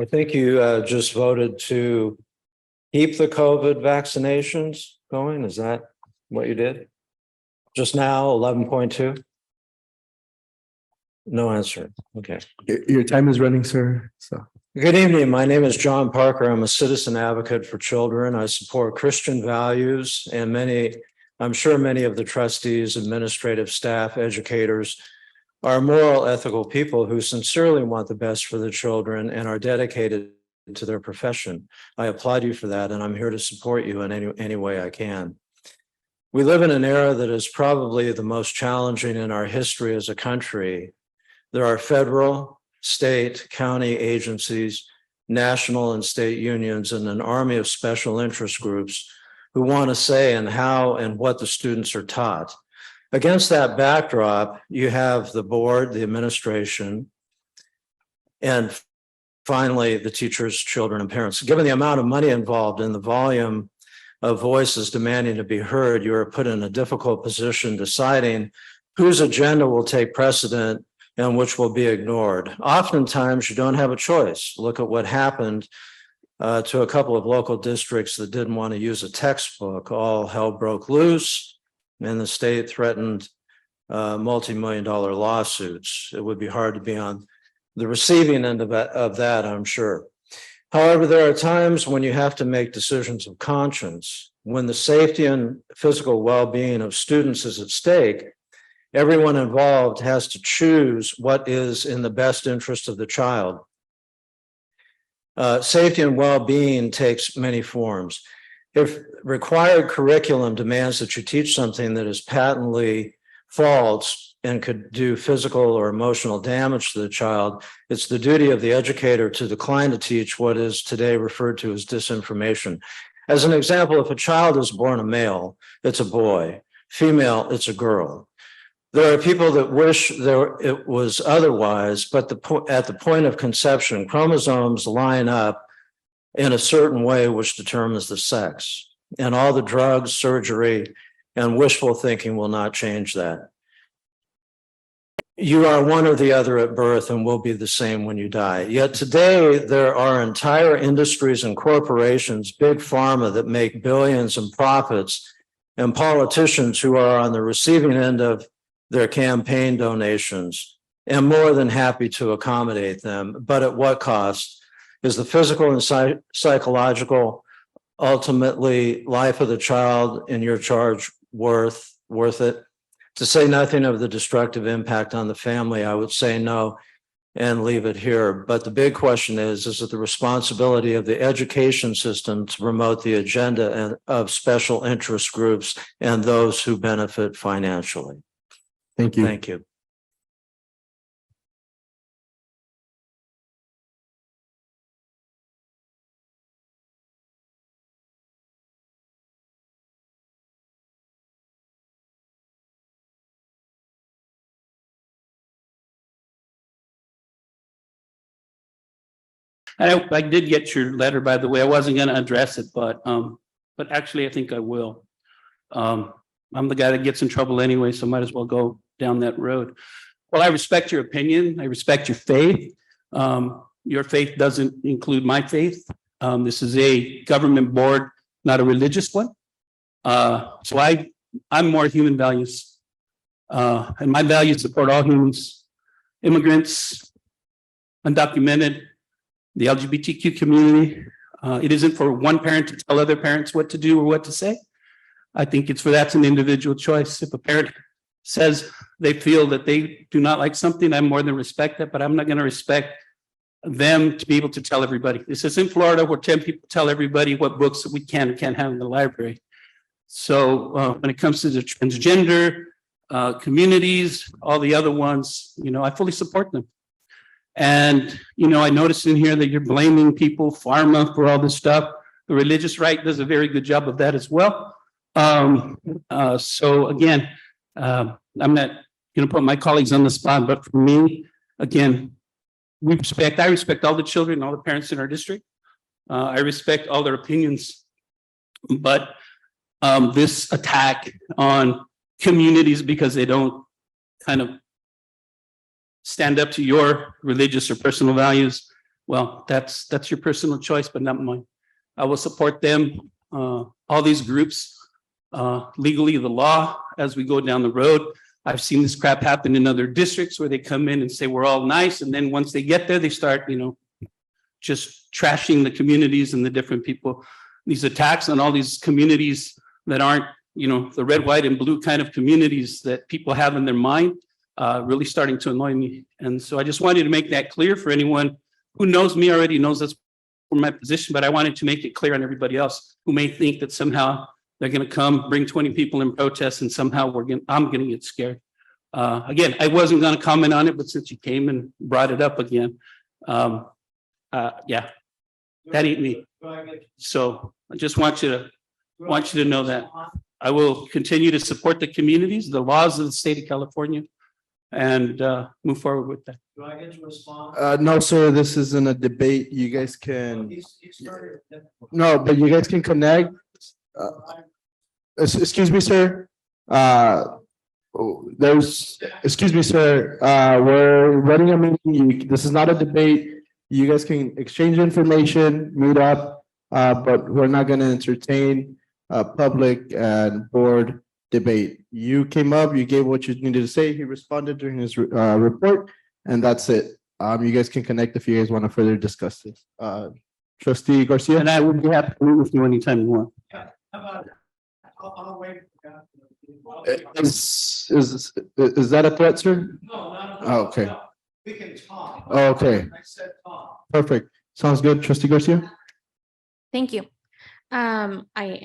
I think you just voted to keep the COVID vaccinations going. Is that what you did? Just now, 11.2? No answer. Okay. Your time is running, sir. So Good evening. My name is John Parker. I'm a citizen advocate for children. I support Christian values, and I'm sure many of the trustees, administrative staff, educators are moral, ethical people who sincerely want the best for the children and are dedicated to their profession. I applaud you for that, and I'm here to support you in any way I can. We live in an era that is probably the most challenging in our history as a country. There are federal, state, county agencies, national and state unions, and an army of special interest groups who want a say in how and what the students are taught. Against that backdrop, you have the board, the administration, and finally, the teachers, children, and parents. Given the amount of money involved and the volume of voices demanding to be heard, you are put in a difficult position deciding whose agenda will take precedent and which will be ignored. Oftentimes, you don't have a choice. Look at what happened to a couple of local districts that didn't want to use a textbook. All hell broke loose, and the state threatened multi-million-dollar lawsuits. It would be hard to be on the receiving end of that, I'm sure. However, there are times when you have to make decisions of conscience. When the safety and physical well-being of students is at stake, everyone involved has to choose what is in the best interest of the child. Safety and well-being takes many forms. If required curriculum demands that you teach something that is patently false and could do physical or emotional damage to the child, it's the duty of the educator to decline to teach what is today referred to as disinformation. As an example, if a child is born a male, it's a boy. Female, it's a girl. There are people that wish it was otherwise, but at the point of conception, chromosomes line up in a certain way which determines the sex. And all the drugs, surgery, and wishful thinking will not change that. You are one or the other at birth and will be the same when you die. Yet today, there are entire industries and corporations, big pharma, that make billions in profits, and politicians who are on the receiving end of their campaign donations, and more than happy to accommodate them. But at what cost? Is the physical and psychological, ultimately life of the child in your charge worth it? To say nothing of the destructive impact on the family, I would say no and leave it here. But the big question is it the responsibility of the education system to promote the agenda of special interest groups and those who benefit financially? thank you. Thank you. I did get your letter, by the way. I wasn't going to address it, but actually, I think I will. I'm the guy that gets in trouble anyway, so might as well go down that road. Well, I respect your opinion. I respect your faith. Your faith doesn't include my faith. This is a government board, not a religious one. So I'm more human values, and my values support all humans, immigrants, undocumented, the LGBTQ community. It isn't for one parent to tell other parents what to do or what to say. I think that's an individual choice. If a parent says they feel that they do not like something, I more than respect that, but I'm not going to respect them to be able to tell everybody. This is in Florida where 10 people tell everybody what books that we can and can't have in the library. So when it comes to the transgender communities, all the other ones, I fully support them. And, I noticed in here that you're blaming people, pharma, for all this stuff. The religious right does a very good job of that as well. So again, I'm not going to put my colleagues on the spot, but for me, again, I respect all the children, all the parents in our district. I respect all their opinions, but this attack on communities because they don't kind of stand up to your religious or personal values, well, that's your personal choice, but not mine. I will support them, all these groups, legally, the law, as we go down the road. I've seen this crap happen in other districts where they come in and say, we're all nice. And then once they get there, they start, just trashing the communities and the different people. These attacks on all these communities that aren't, the red, white, and blue kind of communities that people have in their mind, really starting to annoy me. And so I just wanted to make that clear for anyone who knows me already knows that's for my position, but I wanted to make it clear on everybody else who may think that somehow they're going to come, bring 20 people in protest, and somehow I'm going to get scared. Again, I wasn't going to comment on it, but since you came and brought it up again, yeah, that ain't me. So I just want you to know that I will continue to support the communities, the laws of the state of California, and move forward with that. Do I get to respond? No, sir, this isn't a debate. You guys can, no, but you guys can connect. Excuse me, sir. Excuse me, sir. We're running a meeting. This is not a debate. You guys can exchange information, meet up, but we're not going to entertain public and board debate. You came up, you gave what you needed to say. He responded during his report, and that's it. You guys can connect if you guys want to further discuss this. Trustee Garcia? And I would be happy to meet with you anytime you want. How about it? I'll wait. Is that a threat, sir? No, not Oh, okay. No. We can talk. Okay. I said talk. Perfect. Sounds good. Trustee Garcia? Thank you. I